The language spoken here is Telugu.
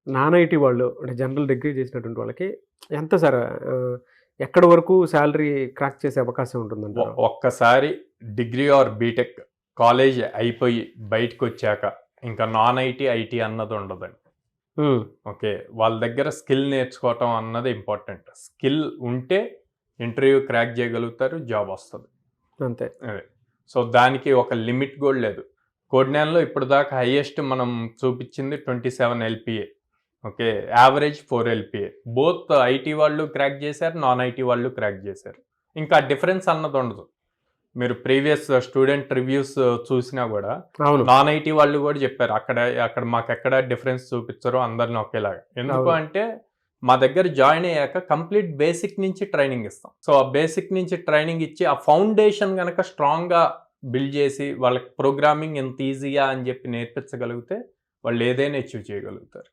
నాన్ ఐటీ వాళ్ళు అంటే జనరల్ డిగ్రీ చేసినటువంటి వాళ్ళకి ఎంత సార్ ఎక్కడి వరకు సాలరీ క్రాక్ చేసే అవకాశం ఉంటుందంటారు? ఒక్కసారి డిగ్రీ ఆర్ బీటెక్ కాలేజ్ అయిపోయి బయటకు వచ్చాక ఇంకా నాన్ ఐటీ ఐటీ అన్నది ఉండదండి. ఓకే, వాళ్ళ దగ్గర స్కిల్ నేర్చుకోవటం అన్నది ఇంపార్టెంట్. స్కిల్ ఉంటే ఇంటర్వ్యూ క్రాక్ చేయగలుగుతారు, జాబ్ వస్తుంది అంతే. అదే. సో దానికి ఒక లిమిట్ కూడా లేదు. కోడ్నాన్లో ఇప్పుడు దాకా హైయెస్ట్ మనం చూపించింది 27 LPA. Okay, average 4 LPA. Both IT వాళ్ళు క్రాక్ చేశారు, నాన్ ఐటీ వాళ్ళు క్రాక్ చేశారు. ఇంకా డిఫరెన్స్ అన్నది ఉండదు. మీరు ప్రీవియస్ స్టూడెంట్ రివ్యూస్ చూసినా కూడా నాన్ ఐటీ వాళ్ళు కూడా చెప్పారు అక్కడ మాకు ఎక్కడ డిఫరెన్స్ చూపించరు, అందరిని ఒకేలాగా. ఎందుకు అంటే మా దగ్గర జాయిన్ అయ్యాక కంప్లీట్ బేసిక్ నుంచి ట్రైనింగ్ ఇస్తాం. సో ఆ బేసిక్ నుంచి ట్రైనింగ్ ఇచ్చి ఆ ఫౌండేషన్ కనుక స్ట్రాంగ్గా బిల్డ్ చేసి వాళ్ళకి ప్రోగ్రామింగ్ ఎంత ఈజీగా అని చెప్పి నేర్పించగలిగితే వాళ్ళు ఏదైనా అచీవ్ చేయగలుగుతారు.